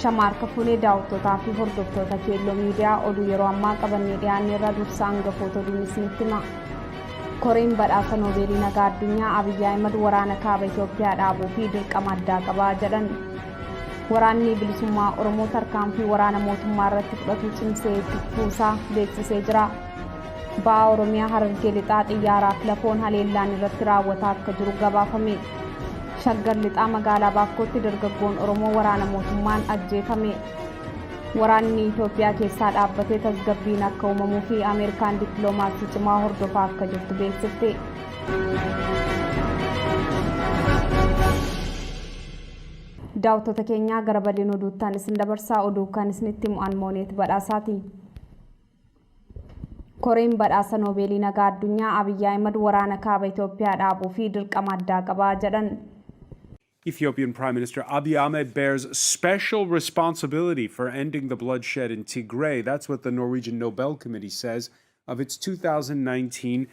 Shamarka fuulee daawwattootaa fi hordoftoota keelloo miidiyaa oduu yeroo ammaa qabannee dhiyaanne irra dursaan gafoota oduun isinitti hima. Koreen badhaasa Noobeelii nagaa addunyaa Abiyyi Ahimad waraana kaaba Itoophiyaa dhaabuu fi dirqama addaa qabaa jedhan. Waraanni bilisummaa Oromoo tarkaanfii waraana mootummaa irratti fudhatu cimsee itti fufuusaa beeksisee jira. Ba'aa Oromiyaa Harargee lixaa xiyyaaraaf lafoon haleellaan irratti raawwataa akka jiru gabaafame. Shaggar lixaa magaalaa Baakkootti dargaggoon Oromoo waraana mootummaan ajjeefame. Waraanni Itoophiyaa keessaa dhaabbatee tasgabbiin akka uumamuu fi Ameerikaan dippiloomaasii cimaa hordofaa akka jirtu beeksifte. Daawwattoota keenyaa gara bal'ina oduuttaan isin dabarsaa. Oduu kan isinitti himu Mooneet Badhaasaati. Koreen badhaasa Noobeelii nagaa addunyaa Abiyyi Ahimad waraana kaaba Itoophiyaa dhaabuu fi dirqama addaa qabaa jedhan. Ethiopian Prime Minister Abiy Ahmed bears special responsibility for ending the bloodshed in Tigray. That's what the Norwegian Nobel Committee says of its 2019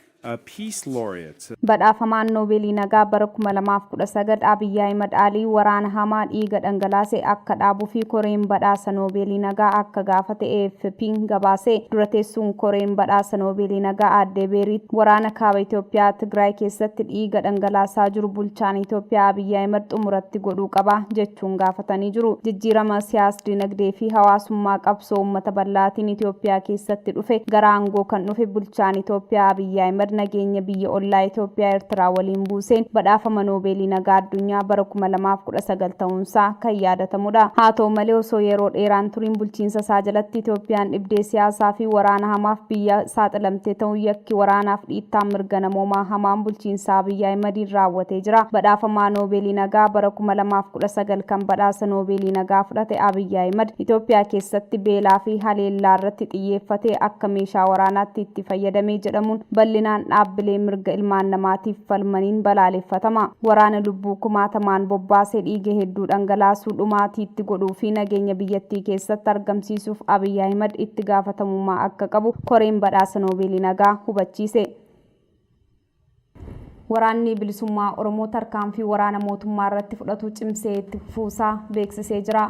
peace laureates. Badhaafamaan Noobeelii nagaa bara 2019 Abiyyi Ahimad Alii waraana hamaa dhiiga dhangalaase akka dhaabuu fi koreen badhaasa Noobeelii nagaa akka gaafate AFP'n gabaase. Dura teessuun koreen badhaasa Noobeelii nagaa Aadde Beeriit waraana kaaba Itoophiyaa Tigraay keessatti dhiiga dhangalaasaa jiru bulchaan Itoophiyaa Abiyyi Ahimad xumuratti godhuu qaba jechuun gaafatanii jiru. Jijjiirama siyaas dinagdee fi hawaasummaa qabsoo uummata bal'aatiin Itoophiyaa keessatti dhufe gara aangoo kan dhufe bulchaan Itoophiyaa Abiyyi Ahimad nageenya biyya ollaa Itoophiyaa Eertiraa waliin buuseen badhaafama Noobeelii nagaa addunyaa bara 2019 ta'uunsaa kan yaadatamudha. Haa ta'u malee osoo yeroo dheeraan turiin bulchiinsa isaa jalatti Itoophiyaan dhibdee siyaasaa fi waraana hamaaf biyya saaxilamtee ta'uu yakki waraanaaf dhiittaa mirga namoomaa hamaan bulchiinsa Abiyyi Ahimadiin raawwatee jira. Badhaafamaa Noobeelii nagaa bara 2019 kan badhaasa Noobeelii nagaa fudhate Abiyyi Ahimad Itoophiyaa keessatti beelaa fi haleellaa irratti xiyyeeffatee akka meeshaa waraanaatti itti fayyadamee jedhamuun bal'inaan dhaabbilee mirga ilmaan namaatiif falmaniin balaaleffatama. Waraana lubbuu kumaatamaan bobbaasee dhiiga hedduu dhangalaasuu dhumaatiitti godhuu fi nageenya biyyattii keessatti argamsiisuuf Abiyyi Ahimad itti gaafatamummaa akka qabu koreen badhaasa Noobeelii nagaa hubachiise. Waraanni bilisummaa Oromoo tarkaanfii waraana mootummaa irratti fudhatu cimsee itti fufuusaa beeksisee jira.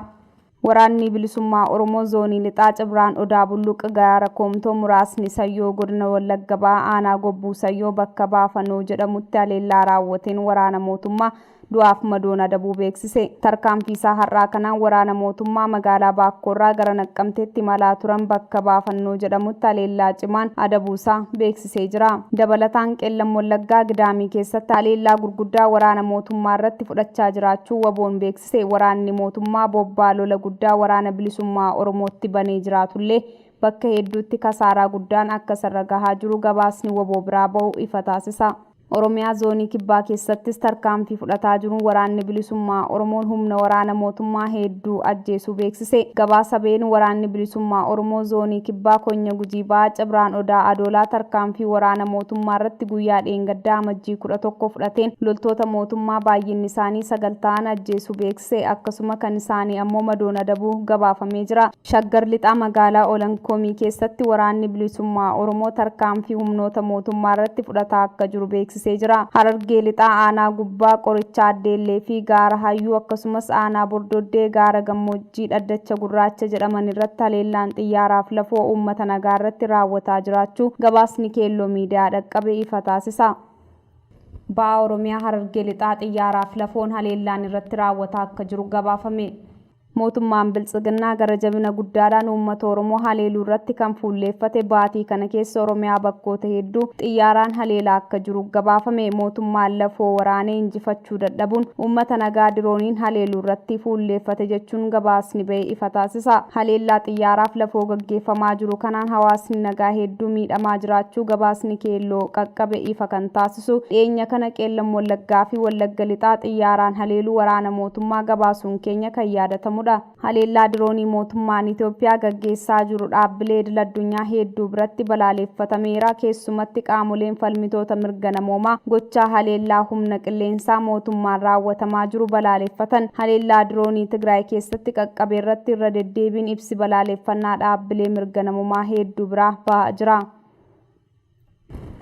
Waraanni bilisummaa Oromoo zoonii lixaa Cibraan Odaa Bulluq gaara Koomtoo muraasni Sayyoo godina Wallagga Ba'aa aanaa Gobbuu Sayyoo bakka Baafannoo jedhamutti haleellaa raawwateen waraana mootummaa du'aaf madoon adabuu beeksise. Tarkaanfii isaa har'aa kanaan waraana mootummaa magaalaa Baakkoorraa gara Naqqamteetti imalaa turan bakka Baafannoo jedhamutti haleellaa cimaan adabuusaa beeksisee jira. Dabalataan Qeellam Wallaggaa Gidaamii keessatti haleellaa gurguddaa waraana mootummaa irratti fudhachaa jiraachuu waboon beeksise. Waraanni mootummaa bobbaa lola guddaa waraana bilisummaa Oromootti banee jiraatullee bakka hedduutti kasaaraa guddaan akka sarara gahaa jiru gabaasni waboo biraa bahu ifa taasisa. Oromiyaa zoonii kibbaa keessattis tarkaanfii fudhataa jiruun waraanni bilisummaa Oromoon humna waraana mootummaa hedduu ajjeesuu beeksise. Gabaasa been waraanni bilisummaa Oromoo zoonii kibbaa Konya Gujii Ba'aa Cibraan Odaa Adoolaa tarkaanfii waraana mootummaa irratti guyyaa dheengaddaa amajjii 11 fudhateen loltoota mootummaa baay'inni isaanii 9 ta'an ajjeesuu beeksise. Akkasuma kan isaanii ammoo madoon adabuu gabaafamee jira. Shaggar lixaa magaalaa Olankoomii keessatti waraanni bilisummaa Oromoo tarkaanfii humnoota mootummaa irratti fudhataa akka jiru beeksise. Harargee lixaa aanaa gubbaa Qorichaa Addeellee fi gaara Hayyuu akkasumas aanaa Bordoddee gaara Gammoojjii Dhaddacha Gurraacha jedhaman irratti haleellaan xiyyaaraaf lafoo uummata nagaa irratti raawwataa jiraachuu gabaasni keelloo miidiyaa dhaqqabe ifa taasisa. Ba'aa Oromiyaa Harargee lixaa xiyyaaraaf lafoon haleellaan irratti raawwataa akka jiru gabaafame. Mootummaan Biltsiginnaa gara jabina guddaadhaan uummata Oromoo haleeluu irratti kan fuulleeffate baatii kana keessa Oromiyaa bakkoota hedduu xiyyaaraan haleelaa akka jiru gabaafame. Mootummaan lafoo waraanee injifachuu dadhabuun uummata nagaa dirooniin haleeluu irratti fuulleeffate jechuun gabaasni ba'e ifa taasisa. Haleellaa xiyyaaraaf lafoo gaggeeffamaa jiru kanaan hawaasni nagaa hedduu miidhamaa jiraachuu gabaasni keelloo qaqqabe ifa kan taasisu. Dhiyeenya kana Qeellam Wallaggaa fi Wallagga lixaa xiyyaaraan haleeluu waraana mootummaa gabaasuun keenya kan yaadatamu. Haleellaa diroonii mootummaan Itoophiyaa gaggeessaa jiru dhaabbilee idil-addunyaa hedduu biratti balaaleffatameera. Keessumatti qaamoleen falmitoota mirga namoomaa gochaa haleellaa humna qilleensaa mootummaan raawwatamaa jiru balaaleffatan. Haleellaa diroonii Tigraay keessatti qaqqabe irratti irra deddeebiin ibsi balaaleffannaa dhaabbilee mirga namoomaa hedduu biraa ba'aa jira.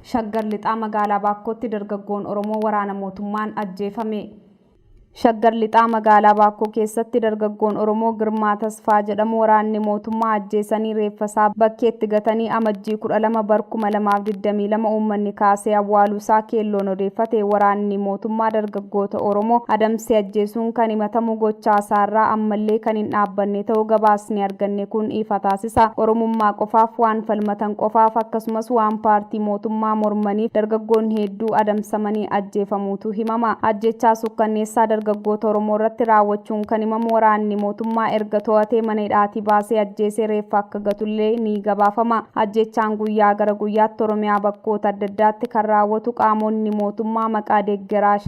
Shaggar lixaa magaalaa Baakkootti dargaggoon Oromoo waraana mootummaan ajjeefame. Shaggar lixaa magaalaa Baakoo keessatti dargaggoon Oromoo Girmaa Tasfaa jedhamu waraanni mootummaa ajjeesanii reeffasaa bakkeetti gatanii amajjii 12 bara 2022 uummanni kaasee awwaaluusaa keelloon odeeffate. Waraanni mootummaa dargaggoota Oromoo adamsee ajjeesuun kan himatamu gochaa isaarraa ammallee kan hin dhaabbanne ta'uu gabaasni arganne kun ifa taasisa. Oromummaa qofaaf waan falmatan qofaaf akkasumas waan paartii mootummaa mormaniif dargaggoonni hedduu adamsamanii ajjeefamuutu himama. Ajjechaa sukkanneessaa dargaggoota Oromoo irratti raawwachuun kan himamu waraanni mootummaa erga to'atee mana hidhaatii baasee ajjeesee reeffa akka gatullee ni gabaafama. Ajjechaan guyyaa gara guyyaatti Oromiyaa bakkoota adda addaatti kan raawwatu qaamonni mootummaa maqaa deeggaraa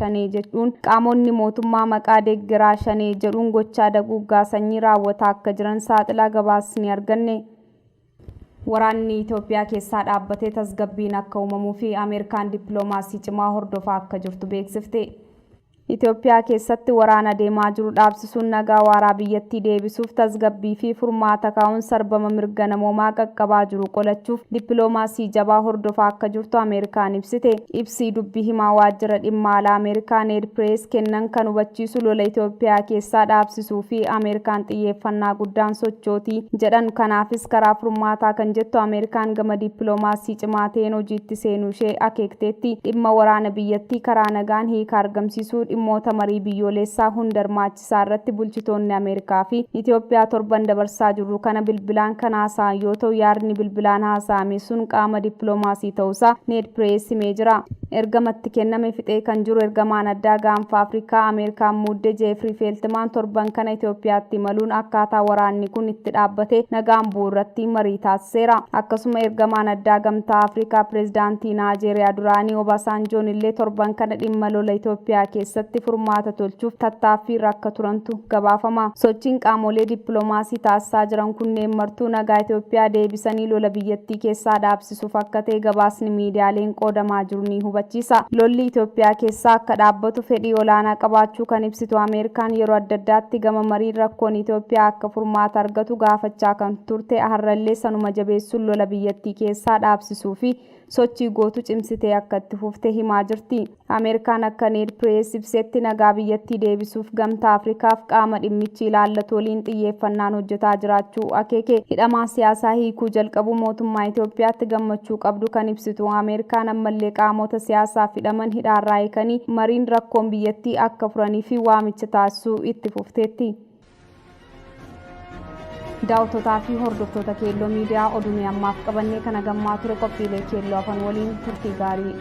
shanee jedhuun gochaa daguggaa sanyii raawwataa akka jiran saaxilaa gabaasni arganne. Waraanni Itoophiyaa keessaa dhaabbatee tasgabbiin akka uumamuu fi Ameerikaan dippiloomaasii cimaa hordofaa akka jirtu beeksifte. Itoophiyaa keessatti waraana deemaa jiru dhaabsisuun nagaa waaraa biyyattii deebisuuf tasgabbii fi furmaata kaa'uun sarbama mirga namoomaa qaqqabaa jiru qolachuuf dippiloomaasii jabaa hordofaa akka jirtu Ameerikaan ibsite. Ibsi dubbii himaa waajjira dhimma alaa Ameerikaa Ned Price kennan kan hubachiisu lola Itoophiyaa keessaa dhaabsisuu fi Ameerikaan xiyyeeffannaa guddaan sochootii jedhan. Kanaafis karaa furmaataa kan jettu Ameerikaan gama dippiloomaasii cimaa ta'een hojiitti seenuu ishee akeekteetti. Dhimma waraana biyyattii karaa nagaan hiika argamsiisuu dhimmoota marii biyyoolessaa hunda hirmaachisaa irratti bulchitoonni Ameerikaa fi Itoophiyaa torban dabarsaa jiru kana bilbilaan kan haasa'an yoo ta'u yaadni bilbilaan haasa'ame sun qaama dippiloomaasii ta'uusaa Ned Price himee jira. Ergamatti kenname fixee kan jiru ergamaan addaa gaanfa Afrikaa Ameerikaan muuddee Jeefrii Feeltimaan torban kana Itoophiyaatti imaluun akkaataa waraanni kun itti dhaabbate nagaan bu'u irratti marii taasiseera. Akkasuma ergamaan addaa gamtaa Afrikaa pireezidaantii Naajeeriyaa duraanii Obasanjoon illee torban kana dhimma lola Itoophiyaa keessatti furmaata tolchuuf tattaaffii akka turantu gabaafama. Sochiin qaamolee dippiloomaasii taasisaa jiran kunneen martuu nagaa Itoophiyaa deebisanii lola biyyattii keessaa dhaabsisuuf akka ta'e gabaasni miidiyaaleen qoodamaa jiru ni hubachiisa. Lolli Itoophiyaa keessaa akka dhaabbatu fedhii olaanaa qabaachuu kan ibsitu Ameerikaan yeroo adda addaatti gama mariin rakkoon Itoophiyaa akka furmaata argatu gaafachaa kan turte. Har'allee sanuma jabeessuun lola biyyattii keessaa dhaabsisuu fi sochii gootu cimsitee akka itti fufte himaa jirti. Ameerikaan akka Ned Price ibsetti nagaa biyyattii deebisuuf gamtaa Afrikaaf qaama dhimmichi ilaallatu waliin xiyyeeffannaan hojjetaa jiraachuu akeeke. Hidhamaa siyaasaa hiikuu jalqabu mootummaa Itoophiyaatti gammachuu qabdu kan ibsitu Ameerikaan ammallee qaamota siyaasaaf hidhaman hidhaarraa hiikanii mariin rakkoon biyyattii akka furanii fi waamicha taasisuu itti fufteetti. Daawwattoota fi hordoftoota Keelloo Miidiyaa oduu ammaaf qabannee kana gammaa ture qophiilee Keelloo afaan waliin turtii gaarii.